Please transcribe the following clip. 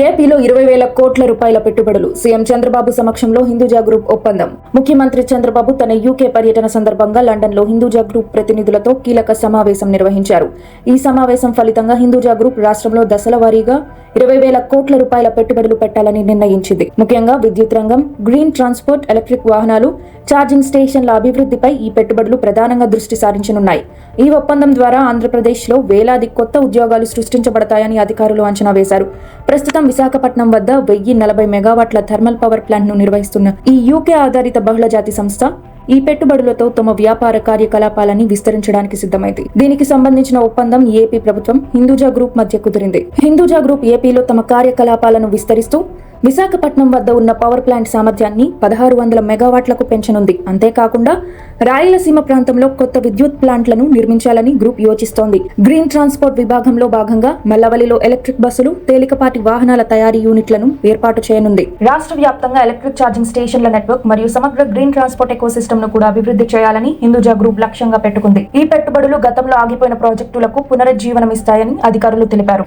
ఏపీలో 20,000 కోట్ల రూపాయల పెట్టుబడులు సీఎం చంద్రబాబు సమక్షంలో హిందూజా గ్రూప్ ఒప్పందం. ముఖ్యమంత్రి చంద్రబాబు తన యూకే పర్యటన సందర్భంగా లండన్లో హిందూజా గ్రూప్ ప్రతినిధులతో కీలక సమావేశం నిర్వహించారు. ఈ సమావేశం ఫలితంగా హిందూజా గ్రూప్ రాష్ట్రంలో దశల వారీగా 20,000 కోట్ల రూపాయల పెట్టుబడులు పెట్టాలని నిర్ణయించింది. ముఖ్యంగా విద్యుత్ రంగం, గ్రీన్ ట్రాన్స్పోర్ట్, ఎలక్ట్రిక్ వాహనాలు, ఛార్జింగ్ స్టేషన్ల అభివృద్ధిపై ఈ పెట్టుబడులు ప్రధానంగా దృష్టి సారించనున్నాయి. ఈ ఒప్పందం ద్వారా ఆంధ్రప్రదేశ్లో వేలాది కొత్త ఉద్యోగాలు సృష్టించబడతాయని అధికారులు అంచనా వేశారు. ప్రస్తుతం విశాఖపట్నం వద్ద 1040 మెగావాట్ల థర్మల్ పవర్ ప్లాంట్ ను నిర్వహిస్తున్న ఈ యూకే ఆధారిత బహుళజాతి సంస్థ ఈ పెట్టుబడులతో తమ వ్యాపార కార్యకలాపాలని విస్తరించడానికి సిద్ధమైంది. దీనికి సంబంధించిన ఒప్పందం ఏపీ ప్రభుత్వం, హిందూజా గ్రూప్ మధ్య కుదిరింది. హిందూజా గ్రూప్ ఏపీలో తమ కార్యకలాపాలను విస్తరిస్తూ విశాఖపట్నం వద్ద ఉన్న పవర్ ప్లాంట్ సామర్థ్యాన్ని 1600 మెగావాట్లకు పెంచనుంది. అంతేకాకుండా రాయలసీమ ప్రాంతంలో కొత్త విద్యుత్ ప్లాంట్లను నిర్మించాలని గ్రూప్ యోచిస్తోంది. గ్రీన్ ట్రాన్స్పోర్ట్ విభాగంలో భాగంగా మల్లవల్లిలో ఎలక్ట్రిక్ బస్సులు, తేలికపాటి వాహనాల తయారీ యూనిట్లను ఏర్పాటు చేయనుంది. రాష్ట్ర వ్యాప్తంగా ఎలక్ట్రిక్ ఛార్జింగ్ స్టేషన్ల నెట్వర్క్ మరియు సమగ్ర గ్రీన్ ట్రాన్స్పోర్ట్ ఎకోసిస్టమ్ ను కూడా అభివృద్ధి చేయాలని హిందూజా గ్రూప్ లక్ష్యంగా పెట్టుకుంది. ఈ పెట్టుబడులు గతంలో ఆగిపోయిన ప్రాజెక్టులకు పునరుజ్జీవనమిస్తాయని అధికారులు తెలిపారు.